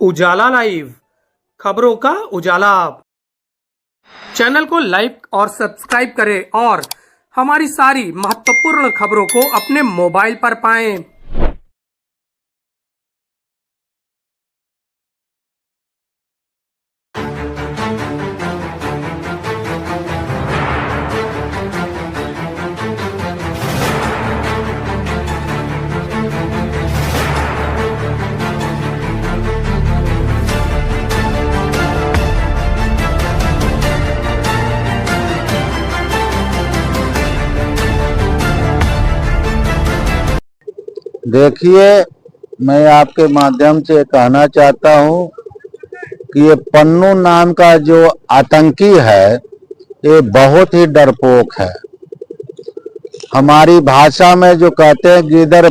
उजाला live, खबरों का उजाला। Channel को लाइक और सब्सक्राइब करें और हमारी सारी महत्वपूर्ण खबरों को अपने मोबाइल पर पाएं। देखिए, मैं आपके माध्यम से कहना चाहता हूं कि ये पन्नू नाम का जो आतंकी है, ये बहुत ही डरपोक है। हमारी भाषा में जो कहते हैं गिदर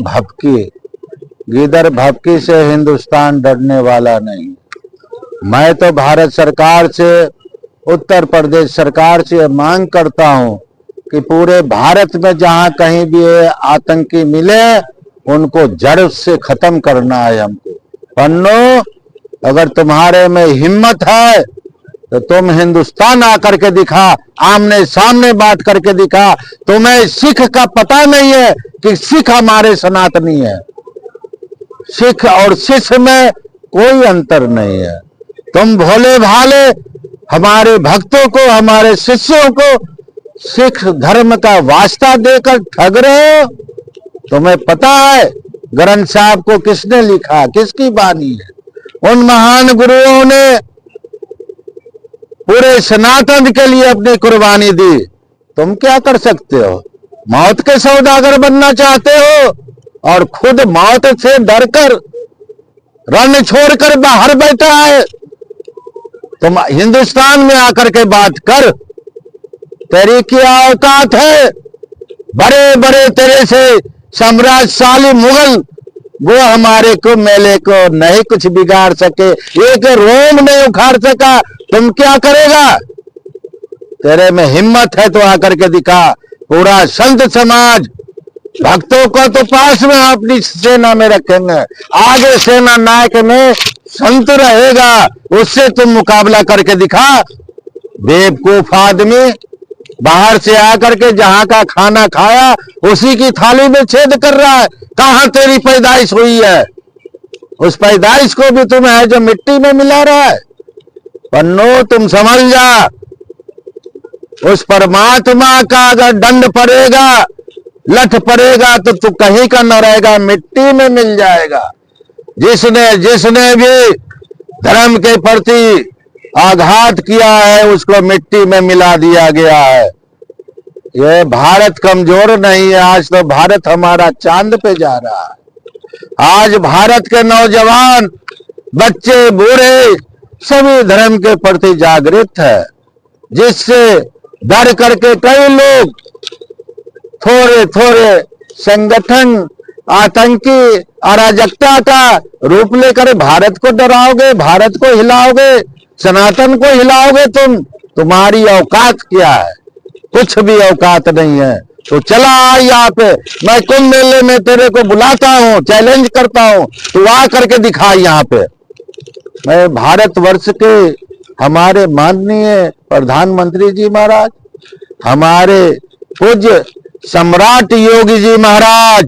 भभकी से हिंदुस्तान डरने वाला नहीं। मैं तो भारत सरकार से, उत्तर प्रदेश सरकार से मांग करता हूं कि पूरे भारत में जहां कहीं भी ये आतंकी मिले उनको जड़ से खत्म करना है हमको। पन्नू, अगर तुम्हारे में हिम्मत है तो तुम हिंदुस्तान आकर के दिखा, आमने सामने बात करके दिखा। तुम्हें सिख का पता नहीं है कि सिख हमारे सनातनी है। सिख और शिष्य में कोई अंतर नहीं है। तुम भोले भाले हमारे भक्तों को, हमारे शिष्यों को सिख धर्म का वास्ता देकर ठग रहे हो। तुम्हें पता है ग्रंथ साहब को किसने लिखा, किसकी बानी है? उन महान गुरुओं ने पूरे सनातन के लिए अपनी कुर्बानी दी। तुम क्या कर सकते हो? मौत के सौदागर बनना चाहते हो और खुद मौत से डरकर रण छोड़कर बाहर बैठा है। तुम हिंदुस्तान में आकर के बात कर, तेरी क्या औकात है? बड़े बड़े तेरे से साम्राज्यशाली मुगल, वो हमारे को मेले को नहीं कुछ बिगाड़ सके, एक रोम नहीं उखाड़ सका। तुम क्या करेगा? तेरे में हिम्मत है तो आकर के दिखा। पूरा संत समाज भक्तों को तो पास में अपनी सेना में रखेंगे, आगे सेना नायक में संत रहेगा, उससे तुम मुकाबला करके दिखा। बेवकूफ आदमी, बाहर से आकर के जहां का खाना खाया उसी की थाली में छेद कर रहा है। कहां तेरी पैदाइश हुई है? उस पैदाइश को भी तुम है जो मिट्टी में मिला रहा है। पन्नू, तुम समझ जा, उस परमात्मा का अगर दंड पड़ेगा, लठ पड़ेगा तो तू कहीं का न रहेगा, मिट्टी में मिल जाएगा। जिसने भी धर्म के प्रति आघात किया है उसको मिट्टी में मिला दिया गया है। ये भारत कमजोर नहीं है। आज तो भारत हमारा चांद पे जा रहा है। आज भारत के नौजवान, बच्चे, बूढ़े सभी धर्म के प्रति जागृत है, जिससे डर करके कई लोग थोड़े थोड़े संगठन आतंकी अराजकता का रूप लेकर भारत को डराओगे, भारत को हिलाओगे, सनातन को हिलाओगे। तुम्हारी औकात क्या है? कुछ भी औकात नहीं है। तो चला आ यहाँ पे, मैं कुंभ मेले में तेरे को बुलाता हूँ, चैलेंज करता हूँ, तू आ करके दिखा यहाँ पे। मैं भारतवर्ष के हमारे माननीय प्रधानमंत्री जी महाराज, हमारे पूज्य सम्राट योगी जी महाराज,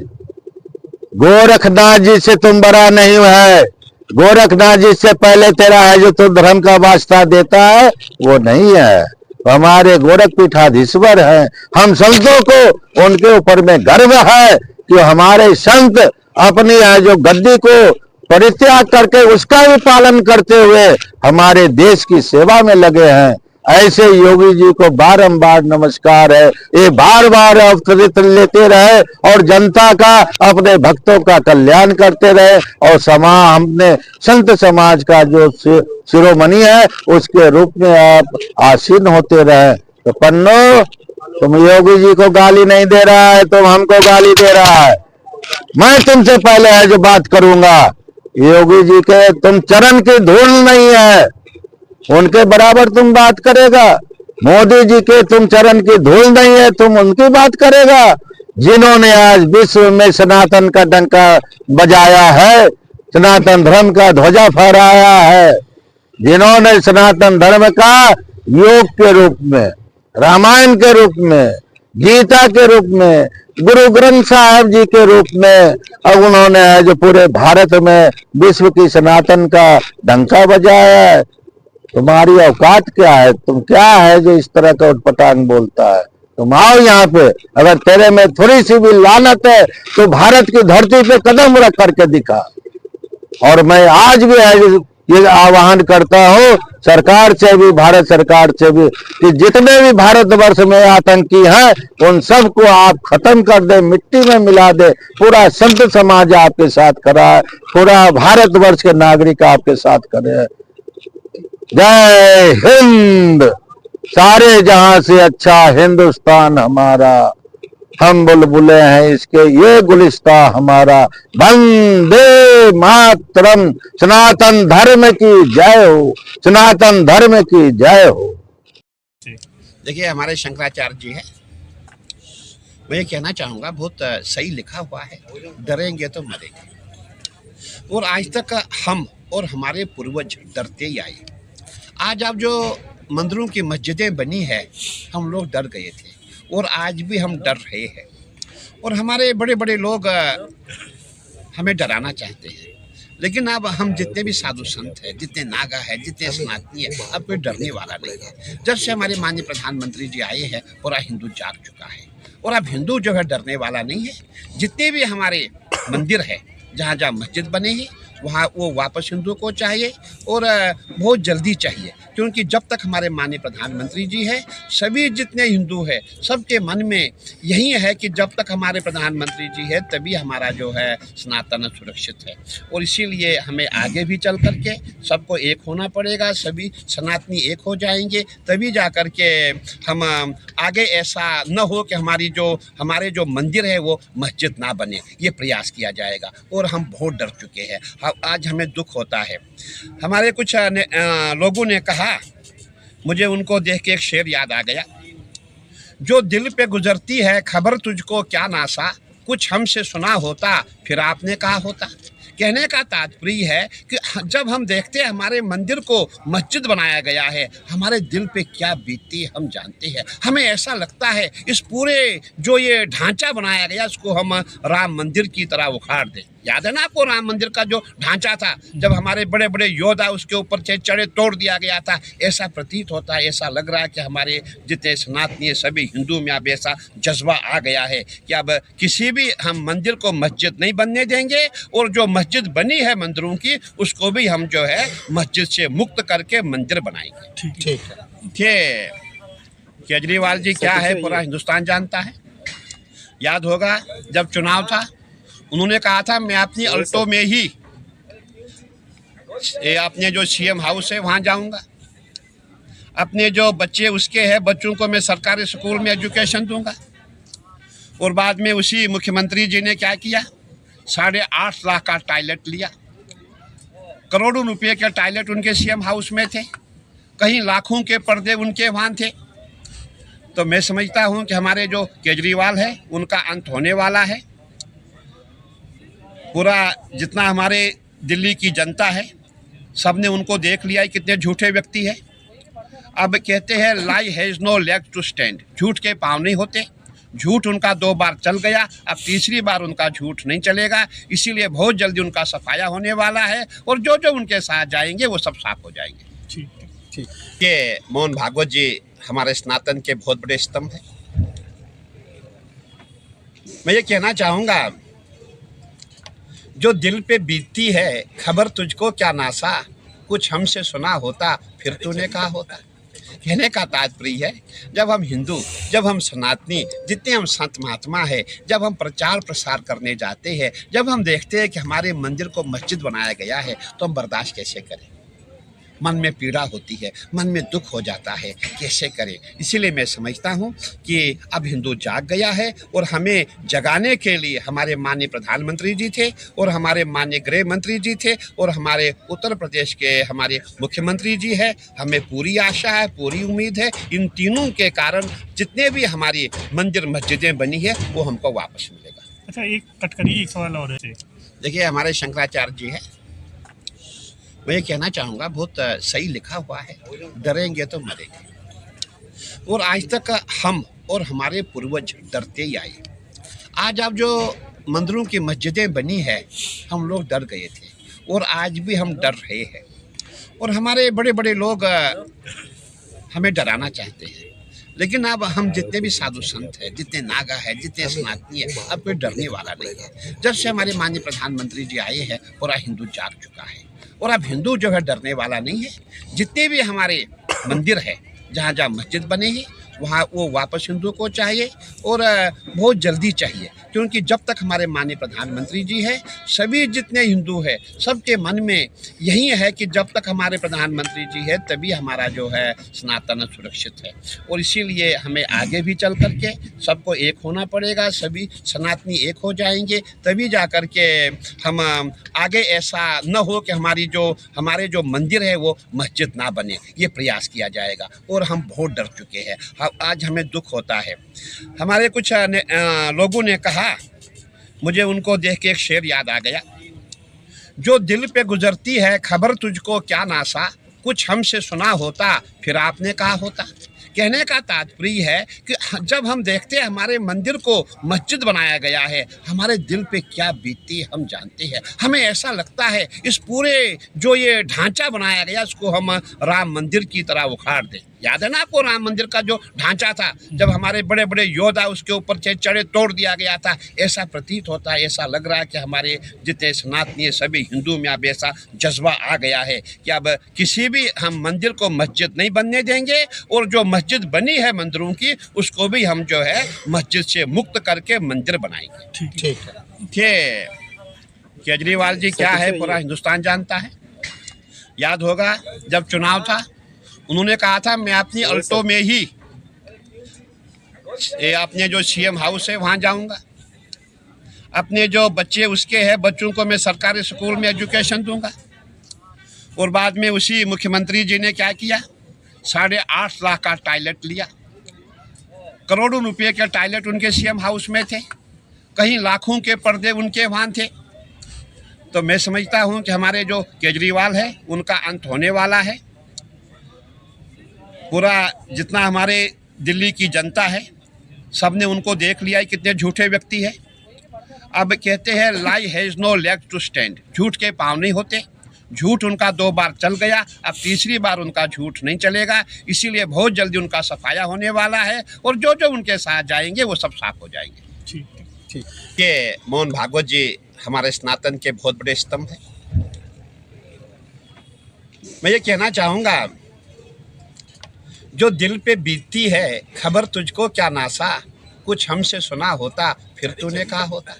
गोरखनाथ जी से तुम बड़ा नहीं है। गोरखनाथ जी से पहले तेरा है जो तू धर्म का वास्ता देता है, वो नहीं है। हमारे गोरख पीठाधीश्वर हैं। हम संतों को उनके ऊपर में गर्व है कि हमारे संत अपनी है जो गद्दी को परित्याग करके उसका भी पालन करते हुए हमारे देश की सेवा में लगे हैं। ऐसे योगी जी को बारंबार नमस्कार है। ये बार बार अवतरित लेते रहे और जनता का, अपने भक्तों का कल्याण करते रहे और हमने संत समाज का जो शिरोमणि है उसके रूप में आप आसीन होते रहे। तो पन्नू, तुम योगी जी को गाली नहीं दे रहा है, तुम हमको गाली दे रहा है। मैं तुमसे पहले है जो बात करूंगा। योगी जी के तुम चरण की धूल नहीं है, उनके बराबर तुम बात करेगा। मोदी जी के तुम चरण की धूल नहीं है, तुम उनकी बात करेगा, जिन्होंने आज विश्व में सनातन का डंका बजाया है। सनातन धर्म का ध्वजा फहराया है, जिन्होंने सनातन धर्म का योग के रूप में, रामायण के रूप में, गीता के रूप में, गुरु ग्रंथ साहब जी के रूप में, अब उन्होंने आज पूरे भारत में विश्व की सनातन का डंका बजाया है। तुम्हारी औकात क्या है? तुम क्या है जो इस तरह का उटपटांग बोलता है? तुम आओ यहाँ पे, अगर तेरे में थोड़ी सी भी लानत है तो भारत की धरती पे कदम रख करके दिखा। और मैं आज भी ये आह्वान करता हूँ सरकार से भी, भारत सरकार से भी, कि जितने भी भारतवर्ष में आतंकी हैं उन सबको आप खत्म कर दे, मिट्टी में मिला दे। पूरा संत समाज आपके साथ खड़ा है, पूरा भारतवर्ष के नागरिक आपके साथ खड़े हैं। जय हिंद। सारे जहां से अच्छा हिंदुस्तान हमारा, हम बुलबुले हैं इसके, ये गुलिस्ता हमारा। वंदे मातरम। सनातन धर्म की जय हो, सनातन धर्म की जय हो। देखिए, हमारे शंकराचार्य जी है, मैं ये कहना चाहूँगा, बहुत सही लिखा हुआ है, डरेंगे तो मरेंगे। और आज तक हम और हमारे पूर्वज डरते ही आए। आज अब जो मंदिरों की मस्जिदें बनी है, हम लोग डर गए थे और आज भी हम डर रहे हैं। और हमारे बड़े बड़े लोग हमें डराना चाहते हैं, लेकिन अब हम जितने भी साधु संत हैं, जितने नागा हैं, जितने सनातनी हैं, अब कोई डरने वाला नहीं है। जब से हमारे माननीय प्रधानमंत्री जी आए हैं, पूरा हिंदू जाग चुका है और अब हिंदू जो है डरने वाला नहीं है। जितने भी हमारे मंदिर है, जहाँ जहाँ मस्जिद बने हैं, वहाँ वो वापस हिंदू को चाहिए और बहुत जल्दी चाहिए, क्योंकि जब तक हमारे माननीय प्रधानमंत्री जी है, सभी जितने हिंदू हैं सबके मन में यही है कि जब तक हमारे प्रधानमंत्री जी है तभी हमारा जो है सनातन सुरक्षित है। और इसीलिए हमें आगे भी चल करके सबको एक होना पड़ेगा, सभी सनातनी एक हो जाएंगे, तभी जा कर के हम आगे ऐसा न हो कि हमारे जो मंदिर है वो मस्जिद ना बने। ये प्रयास किया जाएगा और हम बहुत डर चुके हैं। आज हमें दुख होता है। हमारे कुछ लोगों ने कहा, मुझे उनको देख के एक शेर याद आ गया, जो दिल पे गुजरती है खबर तुझको क्या नासा, कुछ हमसे सुना होता फिर आपने कहा होता। कहने का तात्पर्य है कि जब हम देखते हैं हमारे मंदिर को मस्जिद बनाया गया है, हमारे दिल पे क्या बीतती है हम जानते हैं। हमें ऐसा लगता है इस पूरे जो ये ढांचा बनाया गया इसको हम राम मंदिर की तरह उखाड़ दें। याद है ना आपको राम मंदिर का जो ढांचा था, जब हमारे बड़े बड़े योद्धा उसके ऊपर चढ़े तोड़ दिया गया था। ऐसा प्रतीत होता है, ऐसा लग रहा है कि हमारे जितने सनातनी सभी हिंदू में अब ऐसा जज्बा आ गया है कि अब किसी भी हम मंदिर को मस्जिद नहीं बनने देंगे और जो मस्जिद बनी है मंदिरों की उसको भी हम जो है मस्जिद से मुक्त करके मंदिर बनाएंगे। ठीक है। केजरीवाल जी क्या है पूरा हिंदुस्तान जानता है। याद होगा जब चुनाव था, उन्होंने कहा था मैं अपनी अल्टो में ही अपने जो सीएम हाउस है वहाँ जाऊँगा, अपने जो बच्चे उसके हैं बच्चों को मैं सरकारी स्कूल में एजुकेशन दूंगा। और बाद में उसी मुख्यमंत्री जी ने क्या किया, 8.5 लाख का टॉयलेट लिया। करोड़ों रुपए के टॉयलेट उनके सीएम हाउस में थे, कहीं लाखों के पर्दे उनके वहाँ थे। तो मैं समझता हूँ कि हमारे जो केजरीवाल है उनका अंत होने वाला है। पूरा जितना हमारे दिल्ली की जनता है सब ने उनको देख लिया है कितने झूठे व्यक्ति है। अब कहते हैं lie has no leg to stand, झूठ के पाँव नहीं होते। झूठ उनका 2 बार चल गया, अब तीसरी बार उनका झूठ नहीं चलेगा। इसीलिए बहुत जल्दी उनका सफाया होने वाला है और जो जो उनके साथ जाएंगे वो सब साफ हो जाएंगे। ठीक। ये मोहन भागवत जी हमारे सनातन के बहुत बड़े स्तंभ हैं। मैं ये कहना चाहूँगा, जो दिल पे बीतती है खबर तुझको क्या नासा, कुछ हमसे सुना होता फिर तूने कहा होता। कहने का तात्पर्य है जब हम हिंदू, जब हम सनातनी, जितने हम संत महात्मा है, जब हम प्रचार प्रसार करने जाते हैं, जब हम देखते हैं कि हमारे मंदिर को मस्जिद बनाया गया है, तो हम बर्दाश्त कैसे करें। मन में पीड़ा होती है, मन में दुख हो जाता है, कैसे करें। इसीलिए मैं समझता हूँ कि अब हिंदू जाग गया है और हमें जगाने के लिए हमारे माननीय प्रधानमंत्री जी थे और हमारे माननीय गृह मंत्री जी थे और हमारे उत्तर प्रदेश के हमारे मुख्यमंत्री जी है। हमें पूरी आशा है, पूरी उम्मीद है, इन तीनों के कारण जितने भी हमारी मंदिर मस्जिदें बनी है वो हमको वापस मिलेगा। अच्छा, एक कटकरी एक सवाल और है। देखिए, हमारे शंकराचार्य जी है, मैं ये कहना चाहूँगा बहुत सही लिखा हुआ है, डरेंगे तो मरेंगे। और आज तक हम और हमारे पूर्वज डरते ही आए। आज अब जो मंदिरों की मस्जिदें बनी है, हम लोग डर गए थे और आज भी हम डर रहे हैं। और हमारे बड़े बड़े लोग हमें डराना चाहते हैं, लेकिन अब हम जितने भी साधु संत हैं, जितने नागा है, जितने सनातनी है, अब कोई डरने वाला नहीं है। जब से हमारे माननीय प्रधानमंत्री जी आए हैं, पूरा हिंदू जाग चुका है और अब हिंदू जो है डरने वाला नहीं है। जितने भी हमारे मंदिर है, जहाँ जहाँ मस्जिद बने हैं, वहाँ वो वापस हिंदू को चाहिए और बहुत जल्दी चाहिए, क्योंकि जब तक हमारे माननीय प्रधानमंत्री जी है, सभी जितने हिंदू है, सबके मन में यही है कि जब तक हमारे प्रधानमंत्री जी है, तभी हमारा जो है सनातन सुरक्षित है। और इसीलिए हमें आगे भी चल करके सबको एक होना पड़ेगा, सभी सनातनी एक हो जाएंगे, तभी जा कर के हम आगे ऐसा न हो कि हमारे जो मंदिर है वो मस्जिद ना बने। ये प्रयास किया जाएगा और हम बहुत डर चुके हैं। आज हमें दुख होता है। हमारे कुछ लोगों ने कहा, मुझे उनको देख के एक शेर याद आ गया, जो दिल पे गुजरती है खबर तुझको क्या नासा, कुछ हमसे सुना होता फिर आपने कहा होता। कहने का तात्पर्य है कि जब हम देखते हैं हमारे मंदिर को मस्जिद बनाया गया है, हमारे दिल पे क्या बीतती है हम जानते हैं। हमें ऐसा लगता है इस पूरे जो ये ढांचा बनाया गया, इसको हम राम मंदिर की तरह उखाड़ दें। याद है ना आपको राम मंदिर का जो ढांचा था, जब हमारे बड़े बड़े योद्धा उसके ऊपर चढ़े तोड़ दिया गया था। ऐसा प्रतीत होता है, ऐसा लग रहा है कि हमारे जितने सनातनी सभी हिंदू में अब ऐसा जज्बा आ गया है कि अब किसी भी हम मंदिर को मस्जिद नहीं बनने देंगे और जो मस्जिद बनी है मंदिरों की, उसको भी हम जो है मस्जिद से मुक्त करके मंदिर बनाएंगे। ठीक है। केजरीवाल जी क्या है पूरा हिंदुस्तान जानता है। याद होगा जब चुनाव था, उन्होंने कहा था मैं अपनी अल्टो में ही अपने जो सीएम हाउस है वहाँ जाऊँगा, अपने जो बच्चे उसके हैं बच्चों को मैं सरकारी स्कूल में एजुकेशन दूंगा। और बाद में उसी मुख्यमंत्री जी ने क्या किया, 8.5 लाख का टॉयलेट लिया। करोड़ों रुपए के टॉयलेट उनके सीएम हाउस में थे, कहीं लाखों के पर्दे उनके वहाँ थे। तो मैं समझता हूँ कि हमारे जो केजरीवाल है उनका अंत होने वाला है। पूरा जितना हमारे दिल्ली की जनता है, सबने उनको देख लिया है कितने झूठे व्यक्ति है। अब कहते हैं lie has no leg to stand, झूठ के पाँव नहीं होते। झूठ उनका 2 बार चल गया, अब तीसरी बार उनका झूठ नहीं चलेगा। इसीलिए बहुत जल्दी उनका सफाया होने वाला है और जो जो उनके साथ जाएंगे वो सब साफ हो जाएंगे। ठीक। ये मोहन भागवत जी हमारे सनातन के बहुत बड़े स्तंभ हैं। मैं ये कहना चाहूँगा, जो दिल पे बीतती है खबर तुझको क्या नासा, कुछ हमसे सुना होता फिर तूने कहा होता।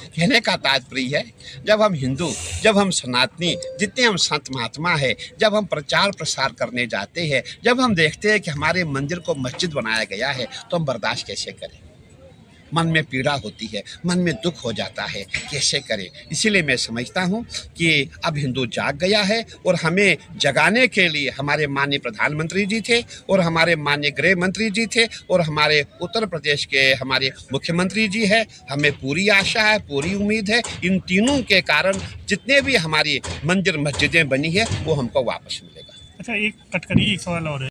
कहने का तात्पर्य है, जब हम हिंदू, जब हम सनातनी, जितने हम संत महात्मा है, जब हम प्रचार प्रसार करने जाते हैं, जब हम देखते हैं कि हमारे मंदिर को मस्जिद बनाया गया है, तो हम बर्दाश्त कैसे करें। मन में पीड़ा होती है, मन में दुख हो जाता है, कैसे करें। इसीलिए मैं समझता हूँ कि अब हिंदू जाग गया है और हमें जगाने के लिए हमारे माननीय प्रधानमंत्री जी थे और हमारे माननीय गृह मंत्री जी थे और हमारे उत्तर प्रदेश के हमारे मुख्यमंत्री जी है। हमें पूरी आशा है, पूरी उम्मीद है, इन तीनों के कारण जितने भी हमारी मंदिर मस्जिदें बनी है वो हमको वापस मिलेगा। अच्छा, एक कटकरी एक सवाल और है।